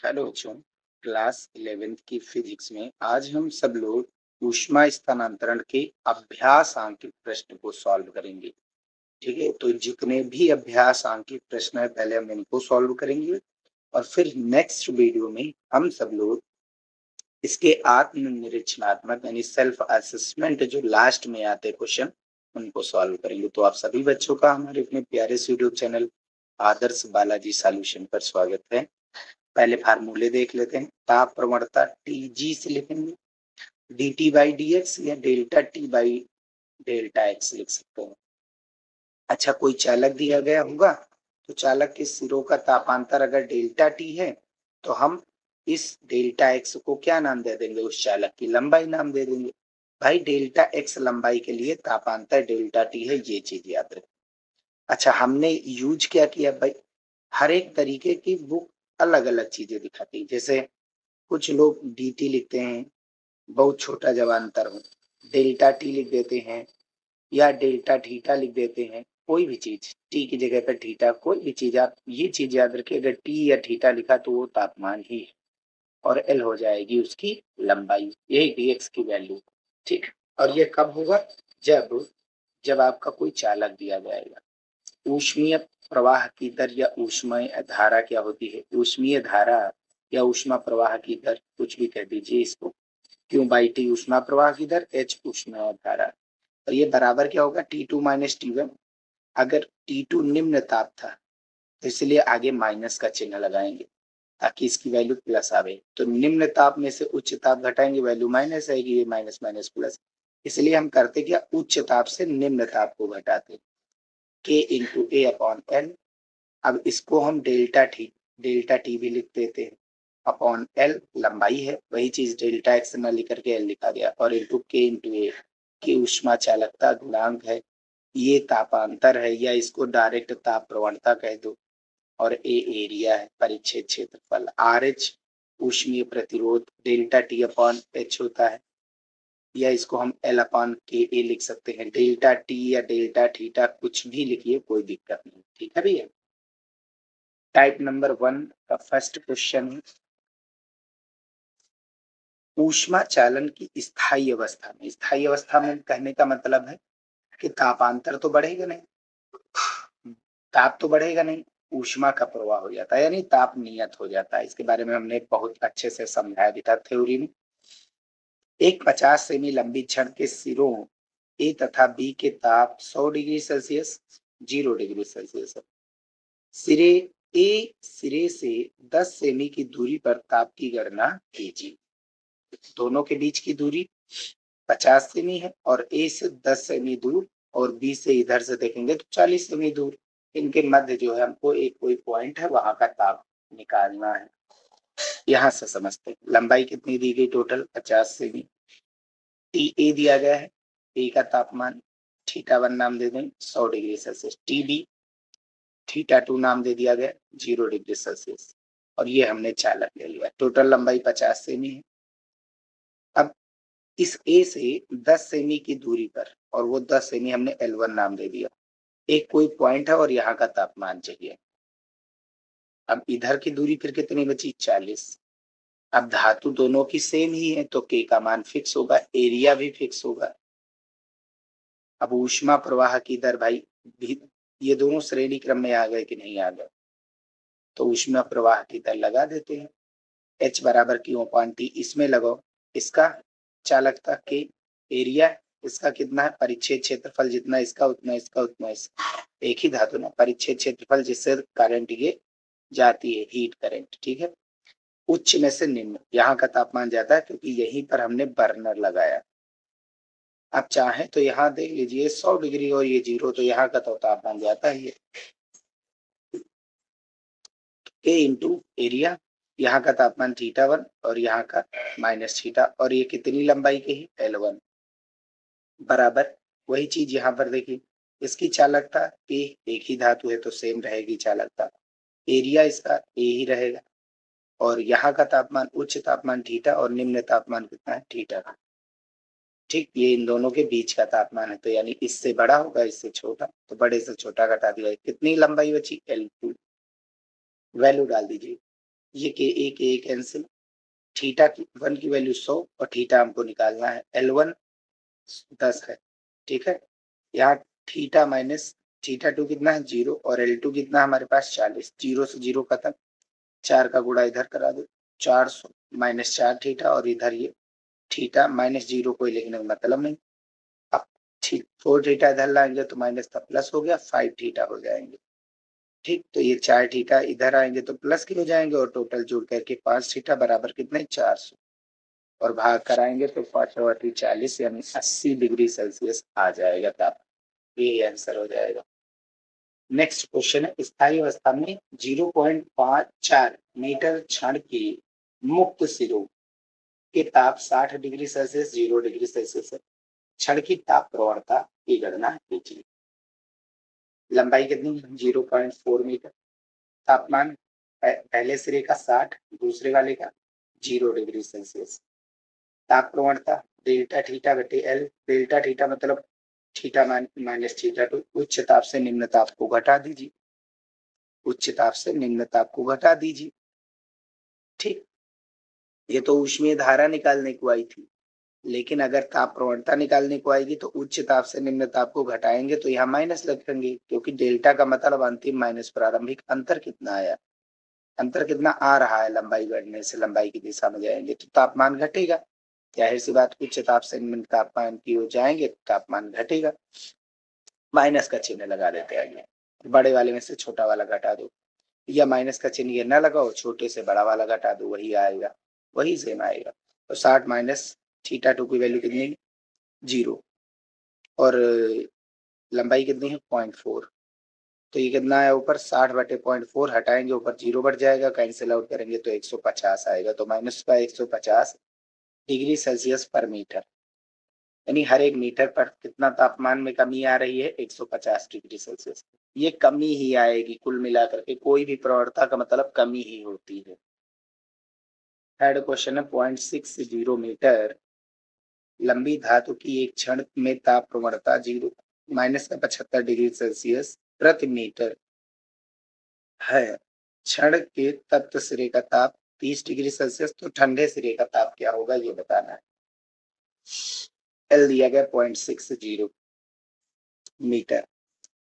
Hello बच्चों, class 11th की physics में आज हम सब लोग ऊष्मा स्थानांतरण के अभ्यास अंकित प्रश्न को सॉल्व करेंगे। ठीक है, तो जितने भी अभ्यास अंकित प्रश्न है पहले हम इनको सॉल्व करेंगे और फिर नेक्स्ट वीडियो में हम सब लोग इसके आत्मनिरीक्षणात्मक यानी सेल्फ असेसमेंट जो लास्ट में आते क्वेश्चन उनको सॉल्व करेंगे। तो आप सभी बच्चों का हमारे अपने प्यारे से यूट्यूब चैनल आदर्श बालाजी सॉल्यूशन पर स्वागत है। पहले फार्मूले देख लेते हैं। ताप प्रवणता Tg से लिखेंगे dt बाई डी एक्स या delta T by delta x लिख सकते हैं। अच्छा, कोई चालक दिया गया होगा तो चालक के सिरों का तापांतर अगर डेल्टा टी है तो हम इस डेल्टा एक्स को क्या नाम दे देंगे, उस चालक की लंबाई नाम दे देंगे। भाई डेल्टा एक्स लंबाई के लिए तापांतर डेल्टा टी है, ये चीज याद रखें। अच्छा, हमने यूज क्या किया भाई, हर एक तरीके की बुक अलग अलग चीजें दिखाती है। जैसे कुछ लोग dt लिखते हैं, बहुत छोटा जब अंतर हो, डेल्टा टी लिख देते हैं या डेल्टा थीटा लिख देते हैं। कोई भी चीज टी की जगह पर थीटा, कोई भी चीज आप ये चीज याद रखिए, अगर टी या थीटा लिखा तो वो तापमान ही है और एल हो जाएगी उसकी लंबाई, यही dx की वैल्यू। ठीक, और ये कब होगा, जब जब आपका कोई चालक दिया जाएगा। ऊष्मीय प्रवाह की दर या ऊष्मीय धारा क्या होती है, ऊष्मीय धारा या ऊष्मा प्रवाह की दर कुछ भी कह दीजिए इसको। क्यू बाई टी ऊष्मा प्रवाह की दर, एच ऊष्मीय धारा, और ये बराबर क्या होगा T2 माइनस T1। अगर T2 निम्न ताप था तो इसलिए आगे माइनस का चिन्ह लगाएंगे ताकि इसकी वैल्यू प्लस आवे। तो निम्न ताप में से उच्च ताप घटाएंगे, वैल्यू माइनस आएगी, ये माइनस माइनस प्लस। इसलिए हम करते क्या, उच्च ताप से निम्न ताप को घटाते, K इंटू ए अपॉन एल। अब इसको हम डेल्टा टी भी लिख देते हैं, अपॉन एल लंबाई है, वही चीज डेल्टा एक्स न लिख करके एल लिखा गया, और इंटू के इंटू ए की ऊष्मा चालकता गुणांक है, ये तापांतर है या इसको डायरेक्ट ताप प्रवणता कह दो, और ए एरिया है, परिच्छेद क्षेत्रफल। आर एच ऊष्मीय प्रतिरोध, डेल्टा टी अपॉन एच होता है, या इसको हम एल अपॉन के ए लिख सकते हैं। डेल्टा टी या डेल्टा थीटा कुछ भी लिखिए, कोई दिक्कत नहीं। ठीक है भैया। टाइप नंबर 1 का फर्स्ट क्वेश्चन है, ऊष्मा चालन की स्थायी अवस्था में। स्थायी अवस्था में कहने का मतलब है कि तापांतर तो बढ़ेगा नहीं, ताप तो बढ़ेगा नहीं, ऊष्मा का प्रवाह हो जाता है, यानी ताप नियत हो जाता है। इसके बारे में हमने बहुत अच्छे से समझाया भी था थ्योरी में। एक 50 सेमी लंबी छड़ के सिरों ए तथा बी के ताप 100 डिग्री सेल्सियस 0 डिग्री सेल्सियस है। सिरे ए सिरे से 10 सेमी की दूरी पर ताप की गणना कीजिए। दोनों के बीच की दूरी 50 सेमी है और ए से 10 सेमी दूर, और बी से इधर से देखेंगे तो 40 सेमी दूर। इनके मध्य जो है हमको एक कोई पॉइंट है, वहां का ताप निकालना है। यहां से समझते हैं लंबाई कितनी दी गई, टोटल 50 सेमी। टी ए दिया गया है, ए का तापमान θ1 नाम दे दें 100 डिग्री सेल्सियस, टी बी θ2 नाम दे दिया गया 0 डिग्री सेल्सियस, और ये हमने चालक ले लिया। टोटल लंबाई 50 सेमी है। अब इस ए से 10 सेमी की दूरी पर, और वो 10 सेमी हमने L1 नाम दे दिया, एक कोई पॉइंट है और यहाँ का तापमान चाहिए। अब इधर की दूरी फिर कितनी बची, 40। अब धातु दोनों की सेम ही है तो के का मान फिक्स होगा, एरिया भी फिक्स होगा। अब ऊष्मा प्रवाह की दर भाई भी, ये दोनों श्रेणी क्रम में आ गए कि नहीं आ गए, तो ऊष्मा प्रवाह की दर लगा देते हैं। H बराबर क्यू अपॉन टी, इसमें लगाओ, इसका चालकता के, एरिया इसका कितना है, परिच्छेद क्षेत्रफल जितना इसका उतना इसका उतना इसका, एक ही धातु ना, परिच्छेद क्षेत्रफल जिससे करंट ये जाती है, हीट करंट। ठीक है, उच्च में से निम्न, यहाँ का तापमान ज्यादा है क्योंकि यहीं पर हमने बर्नर लगाया। आप चाहें तो यहाँ देख लीजिए 100 डिग्री और ये 0, तो यहाँ का तो तापमान ज्यादा ही है। ए इंटू एरिया, यहाँ का तापमान θ1 और यहाँ का माइनस थीटा, और ये कितनी लंबाई के ही, L1 बराबर वही चीज यहाँ पर देखिए, इसकी चालकता ए, एक ही धातु है तो सेम रहेगी चालकता, एरिया इसका ए ही रहेगा, और यहाँ का तापमान उच्च तापमान θ और निम्न तापमान कितना है, θ का। ठीक, ये इन दोनों के बीच का तापमान है, तो यानी इससे बड़ा होगा इससे छोटा, तो बड़े से छोटा घटा दिया। कितनी लंबाई बची, L2, वैल्यू डाल दीजिए। ये के कैंसिल, थीटा की 1 की वैल्यू 100 और थीटा हमको निकालना है, L1 10 है, ठीक है। यहाँ थीटा माइनस थीटा 2 कितना है 0 और L2 कितना है हमारे पास 40, 0 से 0 खत्म, 4 का गुणा इधर करा दो, 400 माइनस 4 थीटा और इधर ये थीटा माइनस 0 कोई लिखने का मतलब नहीं। अब 4 थीटा इधर लाएंगे तो माइनस का प्लस हो गया, 5 थीटा हो जाएंगे, ठीक। तो ये 4 थीटा इधर आएंगे तो प्लस के हो जाएंगे और टोटल जोड़ करके 5 थीटा बराबर कितने 400 और भाग कराएंगे तो 5 और 40 यानी 80 डिग्री सेल्सियस आ जाएगा तापमान। ये आंसर हो जाएगा। नेक्स्ट क्वेश्चन है, स्थायी अवस्था में 0.54 मीटर क्षण की मुक्त सिरों के ताप 60 डिग्री सेल्सियस 0 डिग्री सेल्सियस है। क्षण की ताप प्रवणता की गणना कीजिए। लंबाई कितनी 0.4 मीटर, तापमान पहले सिरे का 60, दूसरे वाले का 0 डिग्री सेल्सियस। ताप प्रवणता डेल्टा थीटा बटे एल, डेल्टा थीटा मतलब थीटा माइनस थीटा, तो उच्च ताप से निम्न ताप को घटा दीजिए, उच्च ताप से निम्न ताप को घटा दीजिए, ठीक। ये तो ऊष्मीय धारा निकालने को आई थी, लेकिन अगर ताप प्रवणता निकालने को आएगी तो उच्च ताप से निम्न ताप को घटाएंगे तो यहाँ माइनस रखेंगे, क्योंकि डेल्टा का मतलब अंतिम माइनस प्रारंभिक। अंतर कितना आया, अंतर कितना आ रहा है, लंबाई बढ़ने से लंबाई की दिशा में जाएंगे तो तापमान घटेगा, जाहिर सी बात, उच्च ताप से निम्न तापमान की ओर जाएंगे तो तापमान घटेगा। माइनस का चिन्ह लगा देते हैं, बड़े वाले में से छोटा वाला घटा दो, या माइनस का चिन्ह ये ना लगाओ, छोटे से बड़ा वाला घटा दो, वही आएगा, वही सेम आएगा। तो 60 माइनस थीटा 2 की वैल्यू कितनी 0 और लंबाई कितनी है 0.4, तो ये कितना है ऊपर 60 बटे 0.4 हटाएंगे ऊपर 0 बढ़ जाएगा, कैंसिल आउट करेंगे तो 150 आएगा, तो माइनस का 150 डिग्री सेल्सियस पर मीटर, यानी हर एक मीटर पर कितना तापमान में कमी आ रही है 150 डिग्री सेल्सियस। ये कमी ही आएगी, कुल मिलाकर के कोई भी प्रवणता का मतलब कमी ही होती है। थर्ड क्वेश्चन है 0.60 मीटर लंबी धातु की एक क्षण में ताप प्रवणता -75 डिग्री सेल्सियस प्रति मीटर है। क्षण के तप्त सिरे का ताप 30 डिग्री सेल्सियस, तो ठंडे सिरे का ताप क्या होगा ये बताना है। एल दिया गया 0.60 मीटर,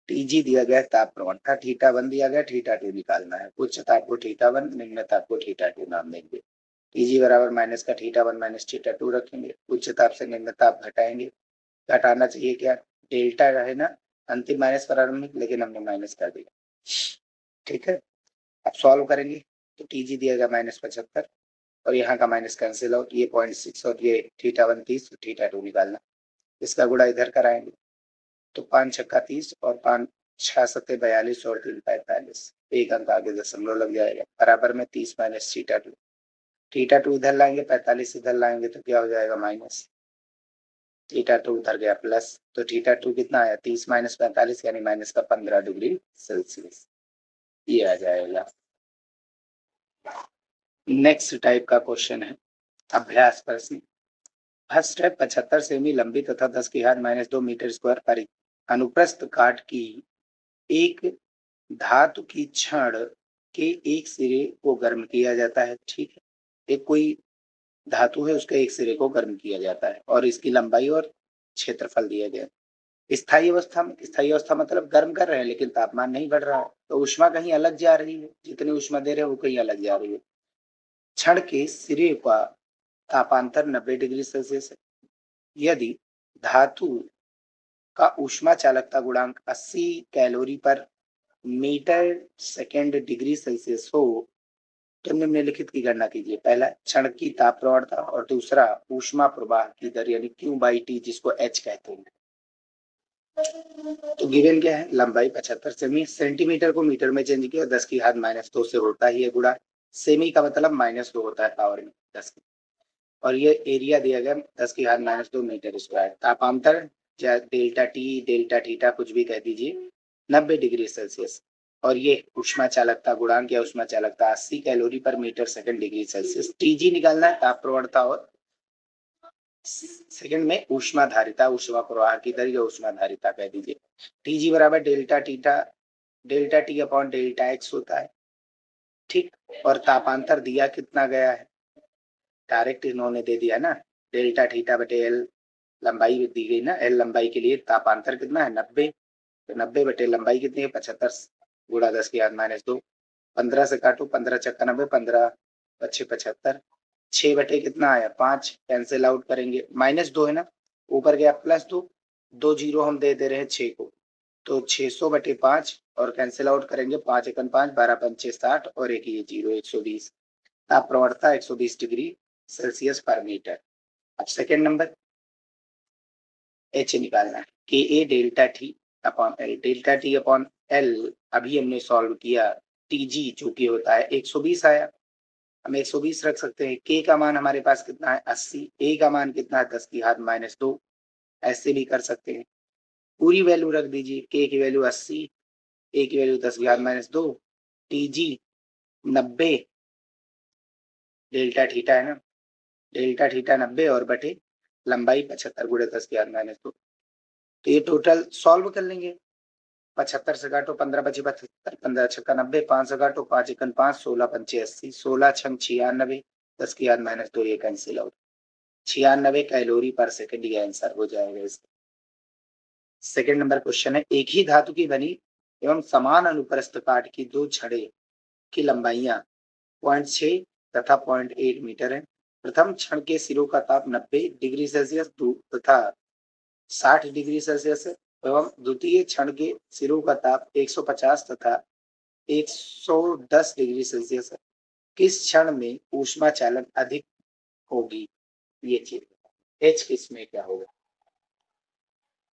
टीजी दिया गया ताप प्रवणता, थीटा 1 दिया गया, थीटा 2 निकालना है। उच्च ताप को थीटा 1, निम्न ताप को थीटा 2 नाम देंगे। टीजी बराबर माइनस का थीटा 1 माइनस थीटा 2 रखेंगे, उच्च ताप से निम्न ताप घटाएंगे, घटाना चाहिए क्या, डेल्टा है ना अंतिम माइनस प्रारंभिक, लेकिन हमने माइनस कर दिया, ठीक है। अब सॉल्व करेंगे तो टीजी दिया गया -75 और यहाँ का माइनस कैंसिल आउट, ये 0.6 और ये थीटा 1 30, थीटा 2 निकालना, इसका गुणा इधर कराएंगे तो 5 छक्का 30 और 5 6 सत्ते 42 और 3 45, एक अंक आगे दशमलव लग जाएगा, बराबर में 30 माइनस थीटा 2 इधर लाएंगे 45 इधर लाएंगे तो क्या हो जाएगा माइनस, थीटा 2 उधर गया प्लस, तो थीटा 2 कितना आया 30 माइनस 45 यानी माइनस का 15 डिग्री सेल्सियस, ये आ जाएगा। नेक्स्ट टाइप का क्वेश्चन है अभ्यास प्रश्न। फर्स्ट है 75 सेमी लंबी तथा 10 की घात -2 मीटर स्क्वायर पर अनुप्रस्थ काट की एक धातु की छड़ के एक सिरे को गर्म किया जाता है, ठीक है। एक कोई धातु है उसके एक सिरे को गर्म किया जाता है और इसकी लंबाई और क्षेत्रफल दिया गया। स्थायी अवस्था में, स्थायी अवस्था मतलब गर्म कर रहे हैं लेकिन तापमान नहीं बढ़ रहा है, तो ऊष्मा कहीं अलग जा रही है, जितनी ऊष्मा दे रहे हैं वो कहीं अलग जा रही है। छड़ के सिरे का तापांतर 90 डिग्री सेल्सियस है। यदि धातु का ऊष्मा चालकता गुणांक 80 calorie per metre second degree Celsius हो तो निम्नलिखित की गणना कीजिए। पहला क्षण की ताप प्रवणता और दूसरा ऊष्मा प्रवाह की दर यानी Q/T जिसको H कहते हैं। तो गिवन क्या है, लंबाई 75 सेमी, सेंटीमीटर को मीटर में चेंज किया, 10 की घात -2 से होता ही है गुणा, सेमी का मतलब -2 होता है पावर में 10 की, और ये एरिया दिया गया 10 की घात -2 मीटर स्क्वायर। तापांतर डेल्टा टी डेल्टा थीटा कुछ भी कह दीजिए 90 डिग्री सेल्सियस, और ये ऊष्मा चालकता गुणांक या ऊष्मा चालकता 80 calorie per metre second degree Celsius. टीजी निकालना है, ताप प्रवणता और सेकंड में ऊष्मा धारिता, ऊष्मा प्रवाह की दर या ऊष्मा धारिता कह दीजिए। टीजी बराबर delta T upon delta x होता है, ठीक। और तापांतर दिया कितना गया है, डायरेक्ट इन्होंने दे दिया ना, डेल्टा थीटा बटे एल, लंबाई दी गई ना, एल लंबाई के लिए तापांतर कितना है 90, तो 90 बटे लंबाई कितनी है 75 गुणा 10⁻²। 15 से काटो, 15 चक्का 90, 15 अच्छे 75, 6 बटे कितना आया 5, कैंसिल आउट करेंगे, -2 है ना, ऊपर गया +2, 2 जीरो हम दे रहे हैं 6 को, तो 600 बटे 5 और कैंसिल आउट करेंगे, 5 एकम 5, 12 पंचे 60 और एक ये जीरो 120, ताप प्रवणता 120 डिग्री सेल्सियस पर मीटर। अब सेकेंड नंबर एच निकालना है, K A delta T upon L, delta T upon L अभी हमने सॉल्व किया, टी जी जो कि होता है 120 आया, हम 120 रख सकते हैं, के का मान हमारे पास कितना है 80, ए का मान कितना है 10⁻², ऐसे भी कर सकते हैं, पूरी वैल्यू रख दीजिए, के की वैल्यू 80, ए की value 10⁻², T G 90, delta theta है ना, डेल्टा थीटा 90 और बटे लंबाई 75 गुणे 10⁻², तो ये टोटल सॉल्व कर लेंगे, 75 से काटो 15 बचे 75, 15 छक्का 90, 5 से काटो 5 एकम 5, 16 पंचे 80, 16 छंग 96, 10⁻², ये कैंसिल आउट, 96 कैलोरी पर सेकंड, ये आंसर हो जाएगा इसका। सेकंड नंबर क्वेश्चन है, एक ही धातु की बनी एवं समान अनुप्रस्थ काट की दो छड़े की लंबाइयां 0.6 तथा 0.8 मीटर है, प्रथम क्षण के सिरों का ताप 90 डिग्री सेल्सियस तथा 60 डिग्री सेल्सियस है, एवं द्वितीय क्षण के सिरों का ताप 150 तथा 110 डिग्री सेल्सियस है, किस क्षण में ऊष्मा चालन अधिक होगी, ये चीज एच किस में क्या होगा,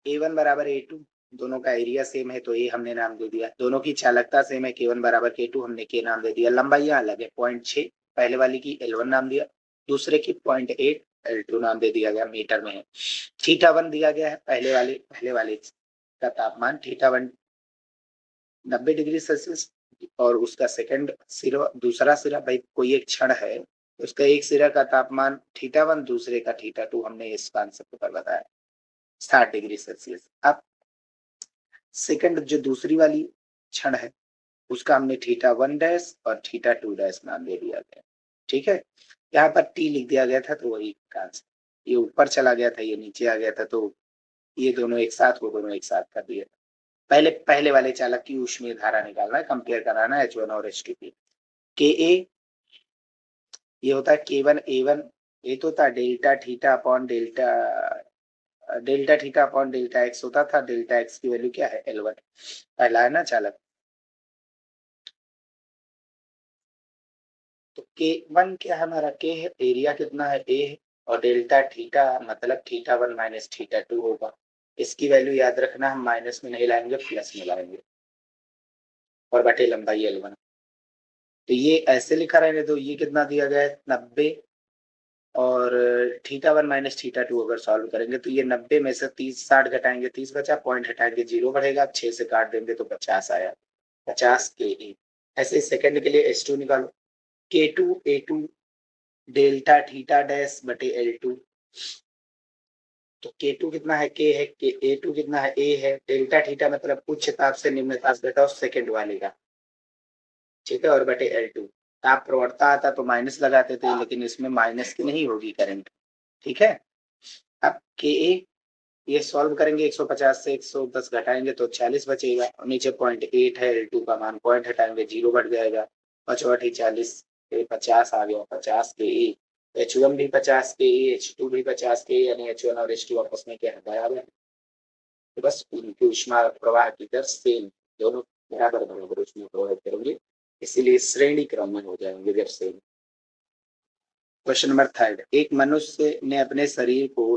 A1 बराबर A2, दोनों का एरिया सेम है तो ए हमने नाम दे दिया, दोनों की चालकता सेम है, K1 बराबर K2 हमने के नाम दे दिया, लंबाइयां अलग है 0.6, पहले वाली की L1 नाम दिया, दूसरे की 0.8 L2 नाम दे दिया गया, मीटर में है। θ1 दिया गया है, पहले वाले का तापमान θ1 90 डिग्री सेल्सियस, और उसका सेकंड सिरा, दूसरा सिरा, भाई कोई एक क्षण है, उसका एक सिरा का तापमान θ1, दूसरे का θ2, हमने इस कॉन्सेप्ट पर बताया 60 डिग्री सेल्सियस। अब सेकंड जो दूसरी वाली क्षण है उसका हमने θ1 और θ2 नाम दे दिया गया, ठीक है, यहाँ पर टी लिख दिया गया था तो वही आंसर, ये ऊपर चला गया था ये नीचे आ गया था, तो ये दोनों एक साथ, वो दोनों एक साथ कर दिया। पहले वाले चालक की ऊष्मीय धारा निकालना है, कंपेयर कराना है H1 और H2 की। के ए ये होता है K1 A1, ये तो था delta theta upon delta upon delta x होता था, डेल्टा एक्स की वैल्यू क्या है L1, पहला है ना चालक, तो K1 क्या है हमारा, K है, एरिया कितना है A है, और डेल्टा थीटा मतलब θ1 माइनस θ2 होगा, इसकी वैल्यू याद रखना, हम माइनस में नहीं लाएंगे प्लस में लाएंगे, और बटे लंबाई L1, तो ये ऐसे लिखा रहने दो, ये कितना दिया गया है 90, और θ1 माइनस θ2 अगर सॉल्व करेंगे तो ये 90 में से 60 घटाएंगे 30 बचा, पॉइंट हटाएंगे 0 बढ़ेगा, 6 से काट देंगे तो 50 आया, 50 के। ऐसे सेकंड के लिए H2 निकालो, K2 A2 delta theta dash बटे L2, तो K2 कितना है K है, A2 कितना है A है, डेल्टा थीटा मतलब उच्च ताप से निम्न ताप घटाओ सेकंड वाले का, ठीक है, और बटे L2, ताप प्रवणता आता तो माइनस लगाते थे, लेकिन इसमें माइनस की नहीं होगी करंट, ठीक है। अब के ए ये सॉल्व करेंगे, 150 से 110 घटाएंगे तो 40 बचेगा, और नीचे 0.8 है, L2 का मान, पॉइंट हटाएंगे 0 बढ़ जाएगा, 5 40 50 आ गया, 50 के ए, H1 भी 50 के ए, H2 भी 50 के ए, यानी H1 और H2 आपस में क्या है बराबर, तो बस उनकी ऊष्मा प्रवाह की दर सेम, दोनों बराबर बराबर ऊष्मा प्रवाह करेंगे, इसीलिए श्रेणी क्रम में हो जाएंगे जब सेम। क्वेश्चन नंबर थर्ड, एक मनुष्य ने अपने शरीर को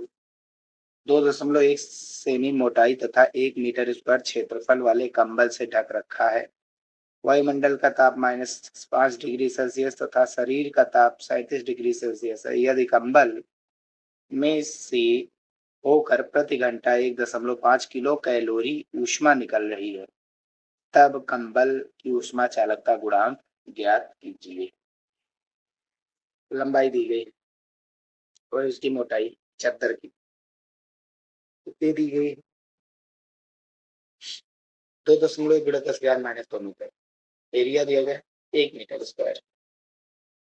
2.1 सेमी मोटाई तथा 1 मीटर स्क्वायर क्षेत्रफल वाले कंबल से ढक रखा है, वायुमंडल का ताप -5 डिग्री सेल्सियस तथा शरीर का ताप 37 डिग्री सेल्सियस है, यदि कंबल में से होकर प्रति घंटा 1.5 किलो कैलोरी ऊष्मा निकल रही है, तब कंबल की ऊष्मा चालकता गुणांक ज्ञात कीजिए। लंबाई दी गई और इसकी मोटाई चादर की कितनी दी गई, 2.1 × 10⁻² मीटर, एरिया दिया गया 1 मीटर स्क्वायर।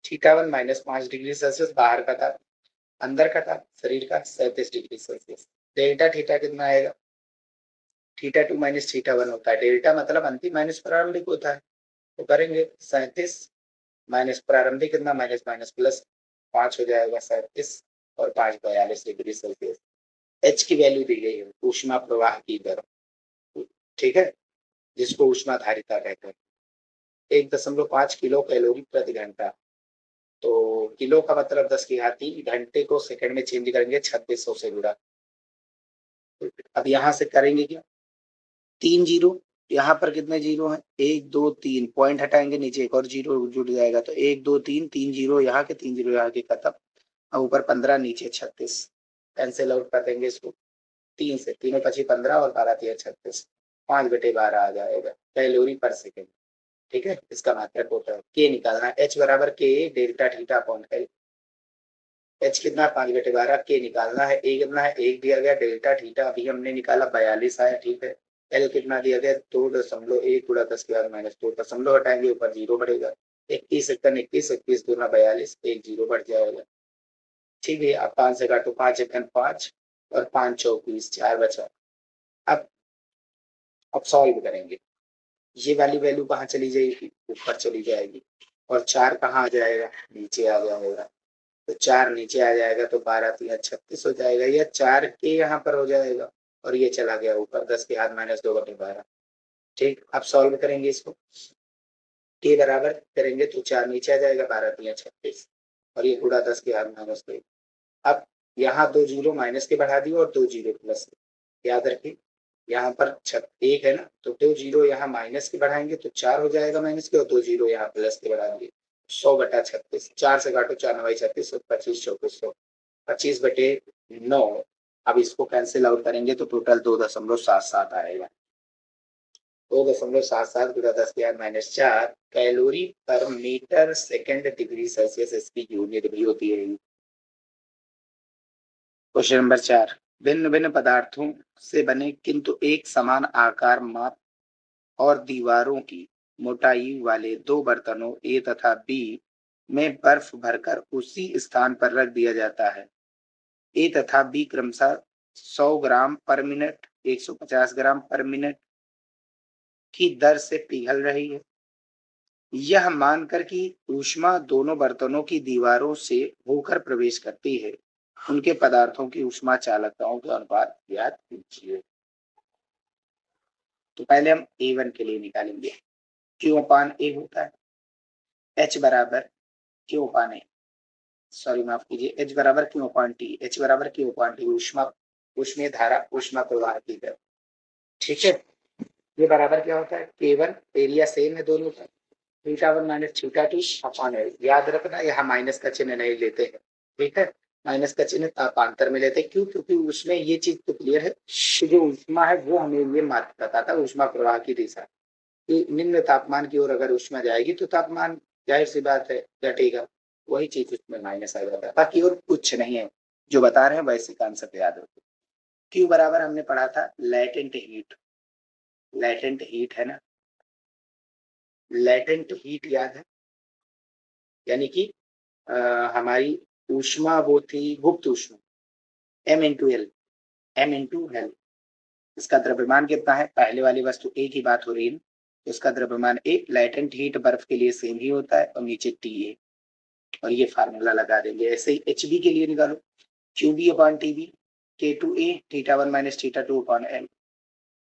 θ1 -5 डिग्री सेल्सियस बाहर का ताप, अंदर का ताप शरीर का 37 डिग्री सेल्सियस। डेल्टा थीटा कितना आएगा? θ2 - θ1 होता है। डेल्टा मतलब अंतिम माइनस प्रारंभिक होता है, तो करेंगे 37 माइनस प्रारंभिक कितना, माइनस माइनस प्लस 5 हो जाएगा 37 और 5 42 डिग्री सेल्सियस। एच की वैल्यू दी गई है, ऊष्मा प्रवाह की दर, ठीक है, जिसको ऊष्मा धारिता कहते हैं। 1.5 किलो कैलोरी प्रति घंटा। तो किलो का मतलब 10⁻3, घंटे को सेकंड में चेंज करेंगे 3600 से जुड़ा। अब यहाँ से करेंगे क्या, 3 जीरो, यहाँ पर कितने जीरो हैं, 1 2 3, पॉइंट हटाएंगे नीचे एक और जीरो जुड़ जाएगा, तो 1 2 3, 3 जीरो यहाँ के, 3 जीरो यहाँ के, खत्म। अब ऊपर 15 नीचे 36, कैंसिल आउट कर देंगे इसको 3 से, 3 25 15 और 12 3 36, 5/12 आ जाएगा कैलोरी पर सेकेंड, ठीक है। इसका मात्रक होता है। के निकालना है, एच बराबर के delta theta upon L. H कितना, 5/12, के निकालना है, ए कितना है, 1 दिया गया, डेल्टा थीटा अभी हमने निकाला 42 आया, ठीक है। एल कितना दिया गया, 2.1 गुणा 10 के बाद माइनस 2, दशमलव हटाएंगे ऊपर जीरो बढ़ेगा, 21 एकन 21, 21 दूना 42, एक जीरो बढ़ जाएगा, ठीक है। अब 5 से काटो, 5 एकन 5 और 5 चौक 20, 4 बचा। अब सॉल्व करेंगे, ये वाली वैल्यू कहाँ चली जाएगी, ऊपर चली जाएगी, और 4 कहाँ आ जाएगा, नीचे आ जाएगा, तो 4 नीचे आ जाएगा, तो 12 3 36 हो जाएगा, या 4 के यहाँ पर हो जाएगा, और ये चला गया ऊपर 10 के हाथ माइनस 2/12, ठीक। अब सॉल्व करेंगे इसको, के बराबर करेंगे तो 4 नीचे आ जाएगा, 12 3 36, और ये गुणा 10 के हाथ माइनस 2। अब यहाँ 2 जीरो माइनस के बढ़ा दिए और 2 जीरो प्लस, याद रखिए यहाँ पर 1 है ना, तो 2 जीरो यहाँ माइनस के बढ़ाएंगे तो 4 हो जाएगा माइनस के, और 2 जीरो यहाँ प्लस के बढ़ाएंगे, 100/36, 4 से काटो, 4 9 36, 25 2400, 25/9। अब इसको कैंसिल आउट करेंगे तो टोटल 2.77 आएगा, 2.77 गुणा 10 के minus 4 calorie per metre second degree Celsius इसकी यूनिट भी होती है। क्वेश्चन नंबर 4, भिन्न भिन्न पदार्थों से बने किंतु एक समान आकार, माप और दीवारों की मोटाई वाले दो बर्तनों ए तथा बी में बर्फ भरकर उसी स्थान पर रख दिया जाता है। ए तथा बी क्रमशः 100 ग्राम पर मिनट, 150 ग्राम पर मिनट की दर से पिघल रही है। यह मानकर कि ऊष्मा दोनों बर्तनों की दीवारों से होकर प्रवेश करती है, उनके पदार्थों की ऊष्मा चालकताओं के अनुपात ज्ञात कीजिए। तो पहले हम A1 के लिए निकालेंगे, Q/A होता है, H बराबर Q/A, सॉरी माफ कीजिए, H बराबर Q/T, H बराबर Q/T, ऊष्मा, ऊष्मीय धारा, ऊष्मा प्रवाह की दर, ठीक है। ये बराबर क्या होता है, K1, एरिया सेम है दोनों का, θ1 - θ2 अपॉन L। याद रखना यहाँ माइनस का चिन्ह नहीं लेते हैं, ठीक है, माइनस का चिन्ह तापांतर में लेते हैं, क्यों, क्योंकि उसमें ये चीज तो क्लियर है कि जो ऊष्मा है वो हमें ये मात्र बताता है ऊष्मा प्रवाह की दिशा, कि निम्न तापमान की ओर अगर ऊष्मा जाएगी तो तापमान जाहिर सी बात है घटेगा, वही चीज उसमें माइनस आ जाता है, बाकी और कुछ नहीं है, जो बता रहे हैं वैसे कॉन्सेप्ट याद रखो। क्यू बराबर हमने पढ़ा था लैटेंट हीट, लैटेंट हीट है ना, लैटेंट हीट याद है, यानी कि हमारी ऊष्मा वो थी गुप्त ऊष्मा, M×L, M×L। इसका द्रव्यमान कितना है, पहले वाली वस्तु ए की बात हो रही है, तो इसका द्रव्यमान ए, लैटेंट हीट बर्फ के लिए सेम ही होता है, और नीचे TA, और ये फार्मूला लगा देंगे। ऐसे ही HB के लिए निकालो, QB/TB, K2A, θ1 - θ2 अपॉन L,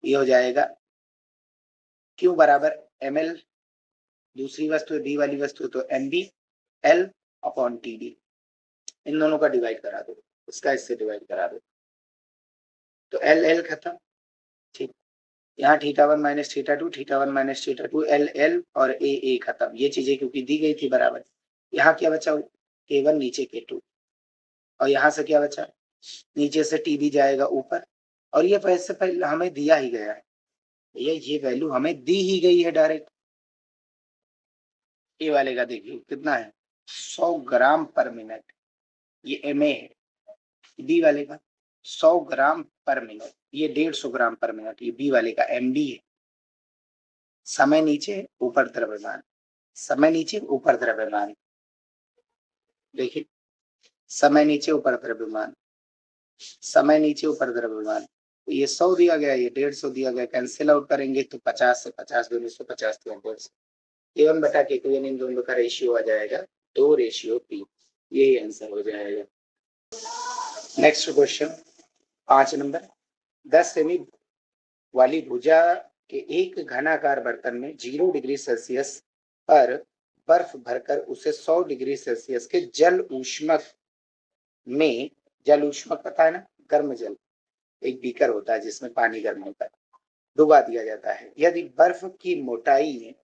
ये हो जाएगा Q बराबर ml, दूसरी वस्तु है बी वाली वस्तु तो MB/L/TB, इन दोनों का डिवाइड करा दो, इसका इससे डिवाइड करा दो, तो L खत्म, ठीक। यहाँ θ1 - θ2, θ1 - θ2, L और A खत्म, ये चीजें क्योंकि दी गई थी बराबर। यहाँ क्या बचा, K1 नीचे K2, और यहाँ से क्या बचा, नीचे से TB जाएगा ऊपर, और ये वैसे पहले हमें दिया ही गया है, ये वैल्यू हमें दी ही गई है डायरेक्ट। ए वाले का देखिए कितना है, 100 ग्राम पर मिनट, ये MA है। बी वाले का 100 ग्राम पर मिनट, ये 150 ग्राम पर मिनट, ये बी वाले का MB है। समय नीचे ऊपर द्रव्यमान, समय नीचे ऊपर द्रव्यमान, देखिए समय नीचे ऊपर द्रव्यमान, समय नीचे ऊपर द्रव्यमान। तो ये 100 दिया गया, ये 150 दिया गया, कैंसिल आउट करेंगे तो 50 से 50 दूनी 150 तो 150। A1 बटा K2 यानी इन दोनों का रेशियो आ जाएगा 2:3, यही आंसर हो जाएगा। नेक्स्ट क्वेश्चन 5 नंबर, 10 सेमी वाली भुजा के एक घनाकार बर्तन में 0 डिग्री सेल्सियस पर बर्फ भरकर उसे 100 डिग्री सेल्सियस के जल ऊष्मक में, जल ऊष्मक पता है ना, गर्म जल, एक बीकर होता है जिसमें पानी गर्म होता है, डुबा दिया जाता है। यदि बर्फ की मोटाई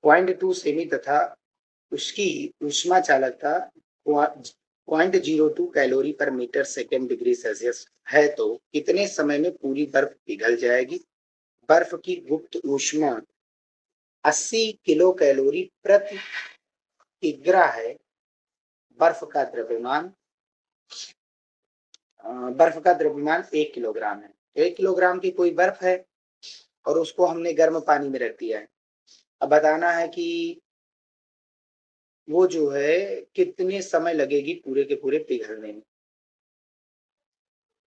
0.2 सेमी तथा उसकी ऊष्मा चालकता 0.02 calorie per metre second degree Celsius है तो कितने समय में पूरी बर्फ पिघल जाएगी? बर्फ की गुप्त ऊष्मा 80 किलो कैलोरी प्रति किग्रा है। बर्फ का द्रव्यमान 1 किलोग्राम है। तो 1 किलोग्राम की कोई बर्फ है और उसको हमने गर्म पानी में रख दिया है। अब बताना है कि वो जो है कितने समय लगेगी पूरे के पूरे पिघलने में।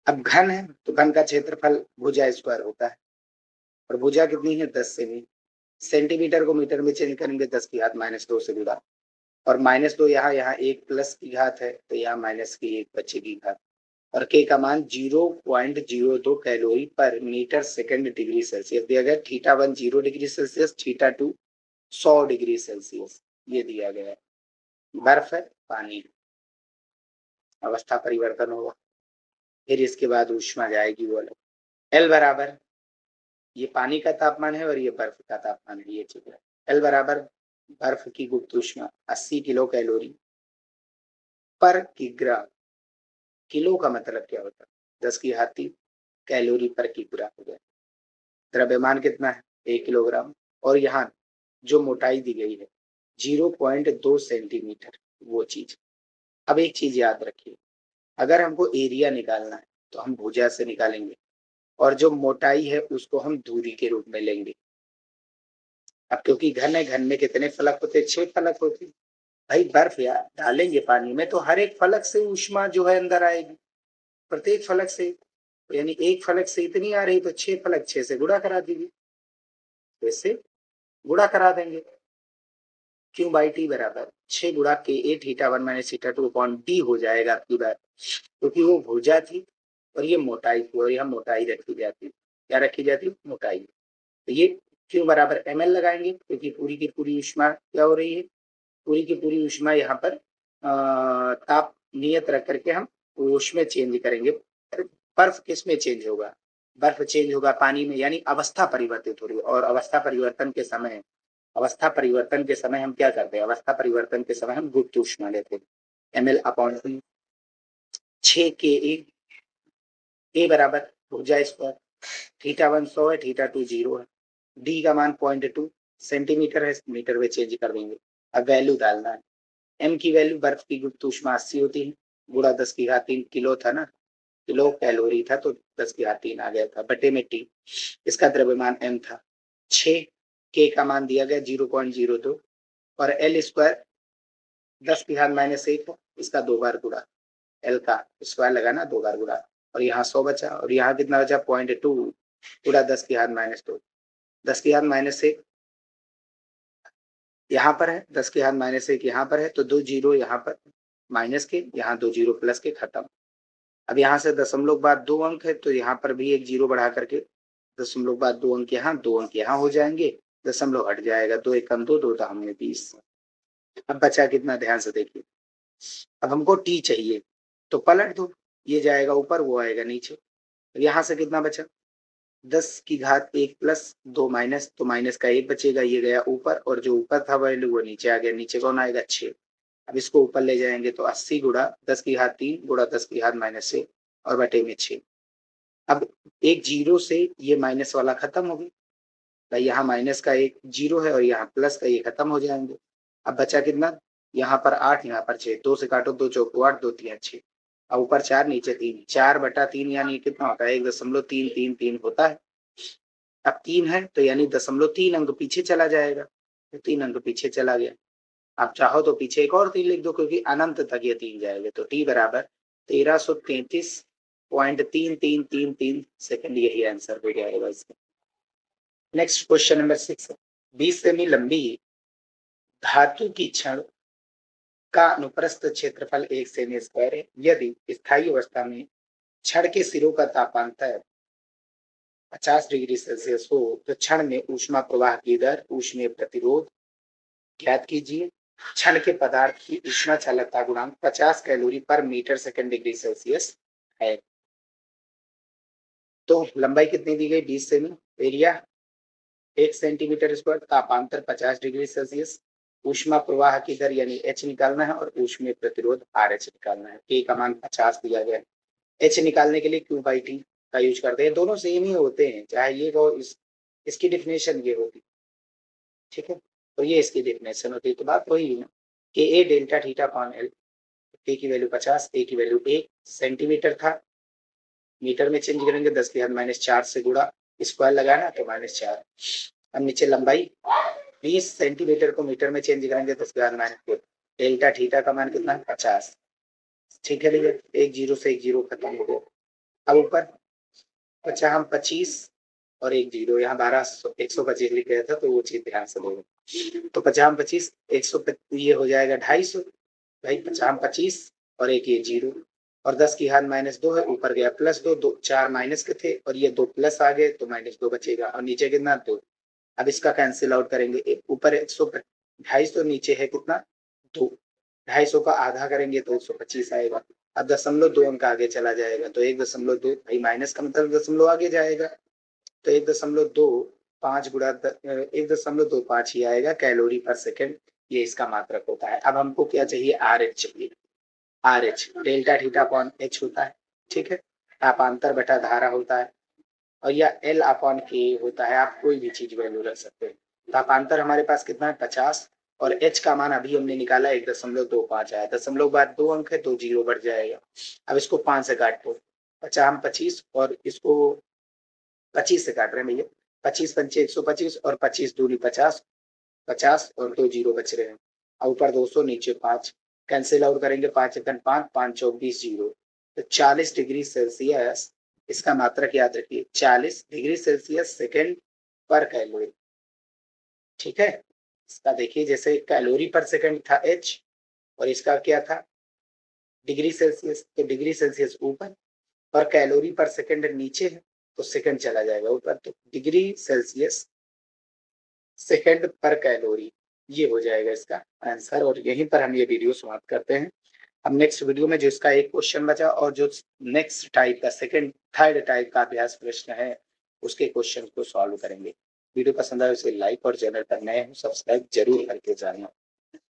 अब घन है तो घन का क्षेत्रफल भुजा स्क्वायर होता है और भुजा कितनी है 10 सेमी। सेंटीमीटर को मीटर में चेंज करेंगे 10 की घात -2 से गुणा, और -2 यहाँ 1 प्लस की घात है तो यहाँ माइनस की 1 बच्चे की घात, और के का मान 0.02 calorie per metre second degree Celsius दिया गया। θ1 0 डिग्री सेल्सियस, θ2 100 डिग्री सेल्सियस ये दिया गया है। बर्फ है, पानी, अवस्था परिवर्तन होगा, फिर इसके बाद ऊष्मा जाएगी वो अलग। एल बराबर, ये पानी का तापमान है और ये बर्फ का तापमान है, ये चित्र है। एल बराबर बर्फ की गुप्त ऊष्मा 80 किलो कैलोरी पर किग्रा। किलो का मतलब क्या होता है 10 की घात 3, कैलोरी पर किग्रा हो गया। द्रव्यमान कितना है 1 किलोग्राम, और यहाँ जो मोटाई दी गई है 0.2 सेंटीमीटर, वो चीज। अब एक चीज याद रखिए, अगर हमको एरिया निकालना है तो हम भुजा से निकालेंगे और जो मोटाई है उसको हम दूरी के रूप में लेंगे। अब क्योंकि घन है, घन में कितने फलक होते, 6 फलक होते। भाई बर्फ यार डालेंगे पानी में तो हर एक फलक से ऊष्मा जो है अंदर आएगी, प्रत्येक फलक से, यानी एक फलक से इतनी आ रही तो 6 फलक 6 से गुणा करा दीजिए, वैसे गुणा करा देंगे। क्यू बाई टी बराबर 6 गुणा के ए θ1 - θ2 अपॉन डी हो जाएगा आपकी बात, क्योंकि वो भुजा थी और ये मोटाई थी और यहाँ मोटाई रखी जाती, क्या रखी जाती, मोटाई। तो ये क्यू बराबर ml लगाएंगे क्योंकि पूरी की पूरी ऊष्मा क्या हो रही है, पूरी की पूरी ऊष्मा यहाँ पर ताप नियत रख करके हम उसमें चेंज करेंगे। बर्फ किस में चेंज होगा, बर्फ चेंज होगा पानी में, यानी अवस्था परिवर्तित हो रही है। और अवस्था परिवर्तन के समय हम क्या करते हैं, अवस्था परिवर्तन के समय हम गुप्त ऊष्मा लेते हैं। ml अपॉन 6 के ए बराबर ऊर्जा स्क्वायर, θ1 100 है, θ2 0 है, डी का मान 0.2 सेंटीमीटर है, मीटर में चेंज कर देंगे। अब वैल्यू डालना है, एम की वैल्यू बर्फ की गुप्त ऊष्मा 80 होती है, गुणा 10 की घात 3 किलो था ना, किलो कैलोरी था तो 10 की घात 3 आ गया था, बटे में टी, इसका द्रव्यमान एम था 6, के का मान दिया गया 0.02 और एल स्क्वायर 10 की घात -1 इसका 2 बार गुणा, एल का स्क्वायर लगाना 2 बार गुणा, और यहाँ 100 बचा और यहाँ कितना बचा 0.2 गुणा 10 की घात -2, 10 की घात -1 यहाँ पर है, 10 की घात -1 यहाँ पर है, तो 2 जीरो यहाँ पर माइनस के, यहाँ 2 जीरो प्लस के, खत्म। अब यहाँ से दशमलव के बाद 2 अंक है तो यहाँ पर भी एक जीरो बढ़ा करके दशमलव के बाद 2 अंक यहाँ, 2 अंक यहाँ हो जाएंगे, दशमलव हट जाएगा, 2 एकम 2, 2 हमने 20। अब बचा कितना, ध्यान से देखिए, अब हमको टी चाहिए तो पलट दो, ये जाएगा ऊपर वो आएगा नीचे, यहाँ से कितना बचा 10 की घात 1 प्लस 2 माइनस, तो माइनस का 1 बचेगा, ये गया ऊपर और जो ऊपर था वैल्यू वो नीचे आ गया, नीचे कौन आएगा 6। अब इसको ऊपर ले जाएंगे तो 80 गुणा 10 की घात 3 गुणा 10 की घात -6 और बटे में 6। अब एक जीरो से ये माइनस वाला खत्म हो गया, यहाँ माइनस का एक जीरो है और यहाँ प्लस का ये खत्म हो जाएंगे। अब बचा कितना, यहाँ पर 8 यहाँ पर 6, 2 से काटो 2 चौको 8, 2 3 6, अब ऊपर 4 नीचे 3, 4/3 यानी कितना होता है 1.333 होता है। अब 3 है तो यानी 0.3 अंक पीछे चला जाएगा, तो 3 अंक पीछे चला गया। आप चाहो तो पीछे एक और 3 लिख दो, क्योंकि अनंत तक ये 3 जाएंगे। तो t बराबर 1333.3333 सेकंड, यही आंसर हो जाएगा इसका। नेक्स्ट क्वेश्चन नंबर 6, 20 सेमी लंबी धातु की छड़ का अनुप्रस्थ क्षेत्रफल 1 सेमी स्क्वायर है। यदि स्थायी अवस्था में छड़ के सिरों का तापांतर 50 डिग्री सेल्सियस हो तो क्षण में ऊष्मा प्रवाह की दर, ऊष्मीय प्रतिरोध ज्ञात कीजिए। क्षण के पदार्थ की ऊष्मा चालकता गुणांक 50 calorie per metre second degree Celsius है। तो लंबाई कितनी दी गई? 20 सेमी, एरिया 1 सेंटीमीटर स्क्वायर, तापांतर 50 डिग्री सेल्सियस, ऊष्मा प्रवाह की दर यानी H निकालना है और ऊष्मीय प्रतिरोध RH निकालना है। K का मान 50 दिया गया है। H निकालने के लिए Q/T का यूज करते हैं। दोनों सेम ही होते हैं, चाहे ये हो इसकी डिफिनेशन ये होती, ठीक है, तो ये इसकी डेफिनेशन होती है। तो बात वही है कि ए डेल्टा थीटा अपॉन एल, के की वैल्यू 50, ए की वैल्यू 1 सेंटीमीटर था, मीटर में चेंज करेंगे 10⁻⁴ से गुणा, स्क्वायर लगाना तो -4। अब नीचे लंबाई 20 सेंटीमीटर को मीटर में चेंज करेंगे तो 10⁻⁴, डेल्टा थीटा का मान कितना है? 50। ठीक है भैया, एक जीरो से एक जीरो खत्म हो गया। अब ऊपर 25 और एक जीरो, यहाँ 125 लिख गया था तो वो चीज ध्यान से देखो। तो 50-25 100, ये हो जाएगा 250 भाई। 50-25 और एक ये जीरो, और 10 की घात -2 है, ऊपर गया +2, 2 4 माइनस के थे और ये 2 प्लस आ गए तो -2 बचेगा, और नीचे कितना 2। अब इसका कैंसिल आउट करेंगे, ऊपर 250 तो नीचे है कितना 2, 250 का आधा करेंगे तो 125 आएगा। अब 0.2 अंक आगे चला जाएगा तो 1.2 भाई, माइनस का मतलब 0.2 आगे जाएगा तो 1.25 गुणा 1.25 ही आएगा कैलोरी पर सेकंड, ये इसका मात्रक होता है। अब हमको क्या चाहिए? RH चाहिए। RH delta theta upon H होता है, ठीक है, तापांतर बटा धारा होता है, और या L अपॉन K होता है। आप कोई भी चीज वैल्यू रख सकते हैं। तापांतर हमारे पास कितना है? 50, और H का मान अभी हमने निकाला 1.25 आया, 0 बाद 2 अंक है तो 0 बढ़ जाएगा। अब इसको 5 से काट दो, 50-25 और इसको 25 से काट रहे हैं भैया, 25 पंचे 125 और 25 दूनी 50, 50 और 2 जीरो बच रहे हैं, ऊपर 200 नीचे 5, कैंसिल आउट करेंगे 5 एकन 5, 5 चौक 20 जीरो, तो 40 डिग्री सेल्सियस इसका मात्रक याद रखिए, 40 डिग्री सेल्सियस सेकेंड पर कैलोरी। ठीक है, इसका देखिए जैसे कैलोरी पर सेकंड था H, और इसका क्या था? डिग्री सेल्सियस, तो डिग्री सेल्सियस ऊपर और कैलोरी पर सेकंड नीचे है तो सेकंड चला जाएगा ऊपर, तो डिग्री सेल्सियस सेकंड पर कैलोरी, ये हो जाएगा इसका आंसर। और यहीं पर हम ये वीडियो समाप्त करते हैं। अब नेक्स्ट वीडियो में जो इसका एक क्वेश्चन बचा और जो नेक्स्ट टाइप का सेकंड थर्ड टाइप का अभ्यास प्रश्न है उसके क्वेश्चन को सॉल्व करेंगे। वीडियो पसंद आए उसे लाइक और चैनल पर नए हो सब्सक्राइब जरूर करके जाना।